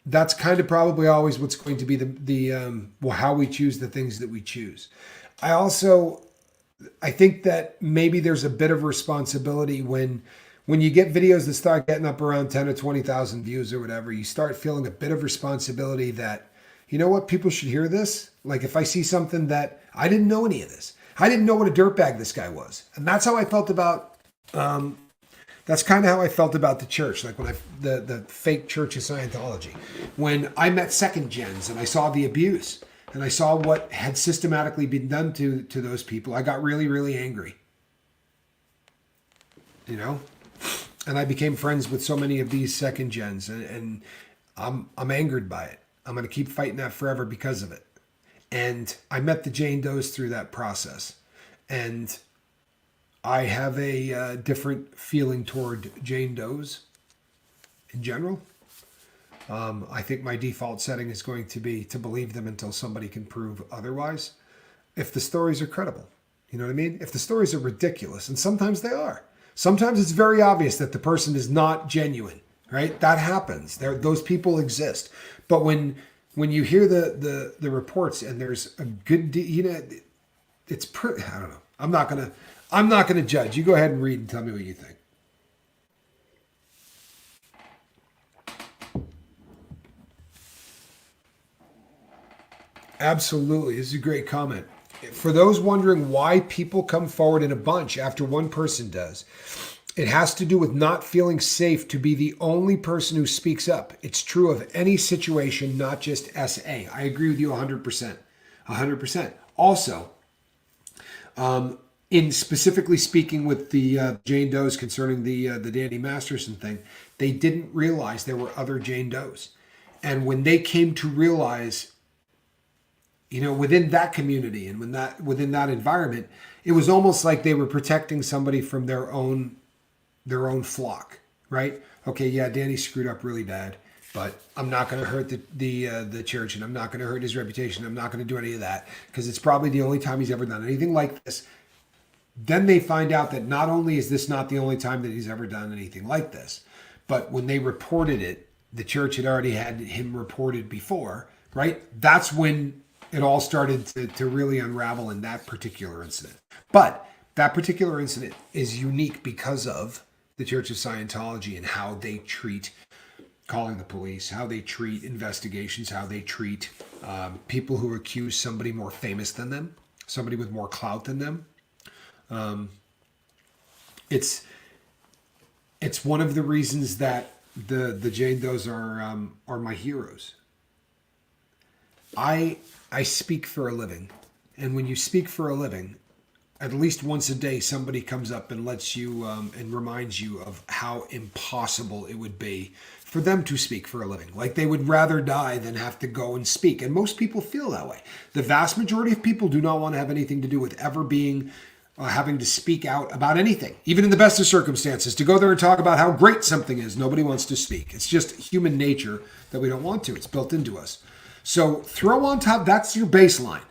that's kind of probably always what's going to be the how we choose the things that we choose. I think that maybe there's a bit of responsibility when you get videos that start getting up around 10 or 20,000 views or whatever, you start feeling a bit of responsibility that, you know what, people should hear this. Like if I see something that I didn't know any of this, I didn't know what a dirtbag this guy was. And that's how I felt about, that's kind of how I felt about the church. Like when the fake Church of Scientology, when I met second gens and I saw the abuse and I saw what had systematically been done to those people, I got really, really angry, you know? And I became friends with so many of these second gens and I'm angered by it. I'm going to keep fighting that forever because of it. And I met the Jane Does through that process. And I have a different feeling toward Jane Does in general. I think my default setting is going to be to believe them until somebody can prove otherwise. If the stories are credible, you know what I mean? If the stories are ridiculous, and sometimes they are. Sometimes it's very obvious that the person is not genuine, right? That happens. Those people exist. But when you hear the reports and there's a good, it's pretty. I don't know. I'm not gonna judge. You go ahead and read and tell me what you think. Absolutely, this is a great comment. For those wondering why people come forward in a bunch after one person does, it has to do with not feeling safe to be the only person who speaks up. It's true of any situation, not just SA. I agree with you 100%. 100%. Also, in specifically speaking with the Jane Does concerning the Danny Masterson thing, they didn't realize there were other Jane Does. And when they came to realize, within that community and within that environment, it was almost like they were protecting somebody from their own flock, right? Okay, yeah, Danny screwed up really bad, but I'm not going to hurt the church, and I'm not going to hurt his reputation. I'm not going to do any of that because it's probably the only time he's ever done anything like this. Then they find out that not only is this not the only time that he's ever done anything like this, but when they reported it, the church had already had him reported before, right? That's when it all started to really unravel in that particular incident. But that particular incident is unique because of the Church of Scientology and how they treat calling the police, how they treat investigations, how they treat people who accuse somebody more famous than them, somebody with more clout than them. It's one of the reasons that the Jane Does are my heroes. I speak for a living, and when you speak for a living, at least once a day, somebody comes up and lets you and reminds you of how impossible it would be for them to speak for a living. Like they would rather die than have to go and speak. And most people feel that way. The vast majority of people do not want to have anything to do with ever being having to speak out about anything, even in the best of circumstances, to go there and talk about how great something is. Nobody wants to speak. It's just human nature that we don't want to. It's built into us. So throw on top, that's your baseline.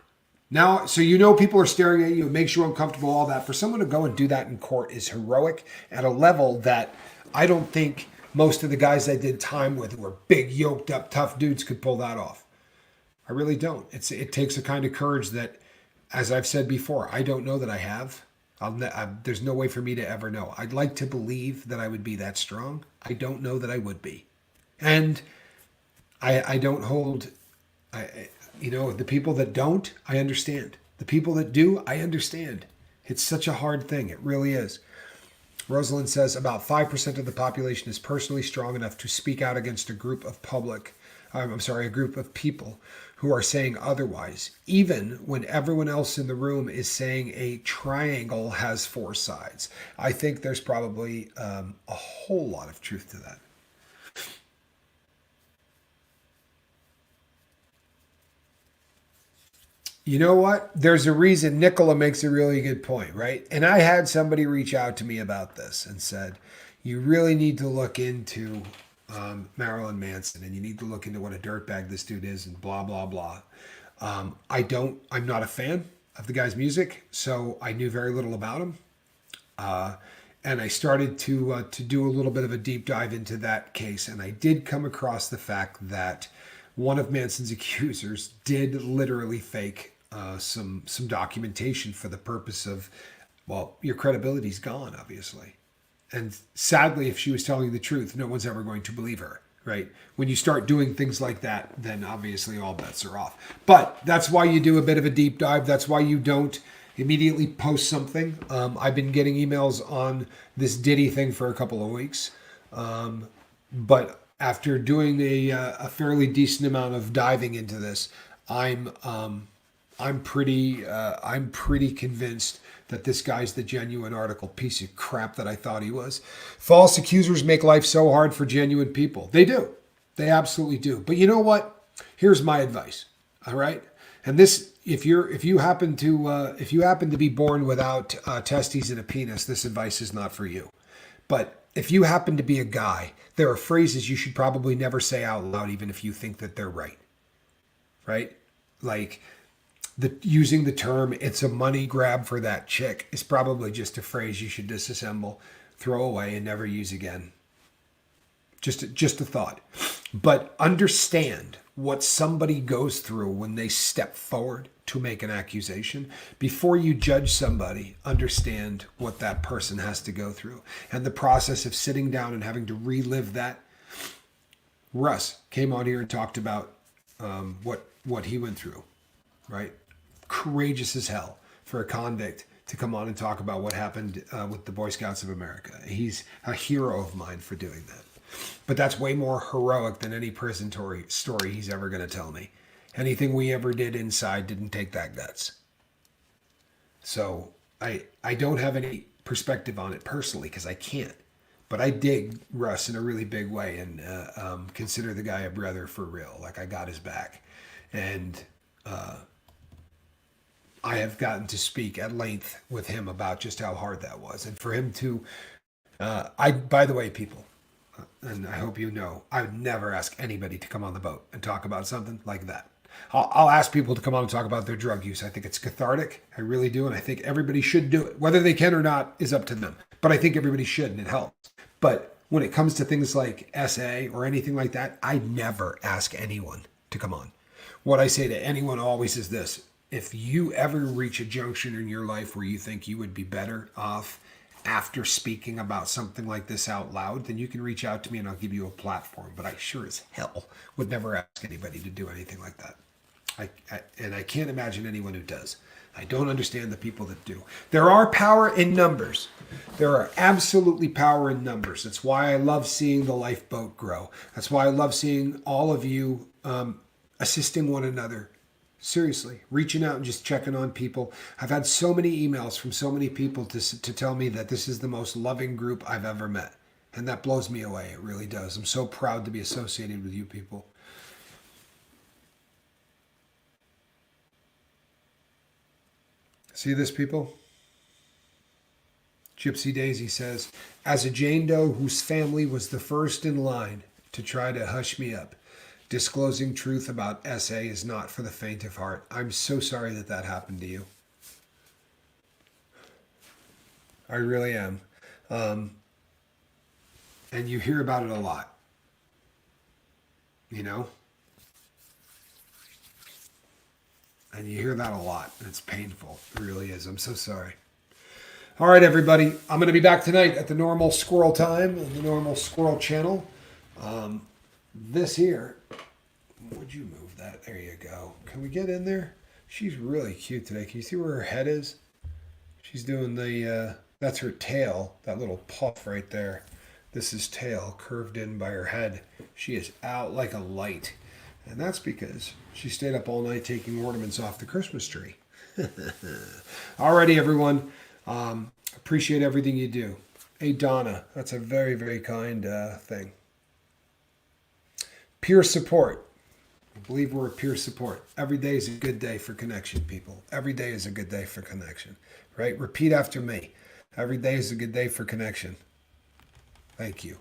Now, so you know people are staring at you, it makes you uncomfortable, all that. For someone to go and do that in court is heroic at a level that I don't think most of the guys I did time with who were big, yoked up, tough dudes could pull that off. I really don't. It takes a kind of courage that, as I've said before, I don't know that I have. There's no way for me to ever know. I'd like to believe that I would be that strong. I don't know that I would be. And I don't hold, the people that don't, I understand. The people that do, I understand. It's such a hard thing. It really is. Rosalind says about 5% of the population is personally strong enough to speak out against a group of a group of people who are saying otherwise, even when everyone else in the room is saying a triangle has four sides. I think there's probably a whole lot of truth to that. You know what? There's a reason. Nicola makes a really good point, right? And I had somebody reach out to me about this and said, you really need to look into Marilyn Manson and you need to look into what a dirtbag this dude is and blah, blah, blah. I'm not a fan of the guy's music, so I knew very little about him. And I started to do a little bit of a deep dive into that case. And I did come across the fact that one of Manson's accusers did literally fake some documentation for the purpose of, well, your credibility's gone, obviously. And sadly, if she was telling the truth, no one's ever going to believe her, right? When you start doing things like that, then obviously all bets are off. But that's why you do a bit of a deep dive. That's why you don't immediately post something. I've been getting emails on this Diddy thing for a couple of weeks. But after doing a fairly decent amount of diving into this, I'm pretty convinced that this guy's the genuine article piece of crap that I thought he was. False accusers make life so hard for genuine people. They do. They absolutely do. But you know what? Here's my advice. All right? And this, if you happen to be born without testes and a penis, this advice is not for you. But if you happen to be a guy, there are phrases you should probably never say out loud, even if you think that they're right. Right? Like using the term "it's a money grab for that chick" is probably just a phrase you should disassemble, throw away, and never use again. Just a thought. But understand what somebody goes through when they step forward to make an accusation. Before you judge somebody, understand what that person has to go through. And the process of sitting down and having to relive that. Russ came on here and talked about what he went through, right? Courageous as hell for a convict to come on and talk about what happened with the Boy Scouts of America. He's a hero of mine for doing that. But that's way more heroic than any prison story he's ever going to tell me. Anything we ever did inside didn't take that guts. So I don't have any perspective on it personally because I can't. But I dig Russ in a really big way and consider the guy a brother for real. Like I got his back. And I have gotten to speak at length with him about just how hard that was. And for him to, by the way, people, and I hope you know, I would never ask anybody to come on the boat and talk about something like that. I'll ask people to come on and talk about their drug use. I think it's cathartic. I really do. And I think everybody should do it. Whether they can or not is up to them. But I think everybody should, and it helps. But when it comes to things like SA or anything like that, I never ask anyone to come on. What I say to anyone always is this. If you ever reach a junction in your life where you think you would be better off after speaking about something like this out loud, then you can reach out to me and I'll give you a platform. But I sure as hell would never ask anybody to do anything like that. And I can't imagine anyone who does. I don't understand the people that do. There are power in numbers. There are absolutely power in numbers. That's why I love seeing the lifeboat grow. That's why I love seeing all of you assisting one another. Seriously, reaching out and just checking on people. I've had so many emails from so many people to tell me that this is the most loving group I've ever met. And that blows me away. It really does. I'm so proud to be associated with you people. See this, people? Gypsy Daisy says, as a Jane Doe whose family was the first in line to try to hush me up, Disclosing truth about SA is not for the faint of heart. I'm so sorry that that happened to you. I really am. And you hear about it a lot. You know? And you hear that a lot. And it's painful. It really is. I'm so sorry. All right, everybody. I'm going to be back tonight at the normal squirrel time and the normal squirrel channel. This here. Would you move that? There you go. Can we get in there? She's really cute today. Can you see where her head is? She's doing the, that's her tail, that little puff right there. This is tail curved in by her head. She is out like a light. And that's because she stayed up all night taking ornaments off the Christmas tree. Alrighty, everyone. Appreciate everything you do. Hey, Donna, that's a very, very kind thing. Peer support. I believe we're peer support. Every day is a good day for connection, people. Every day is a good day for connection, right? Repeat after me. Every day is a good day for connection. Thank you.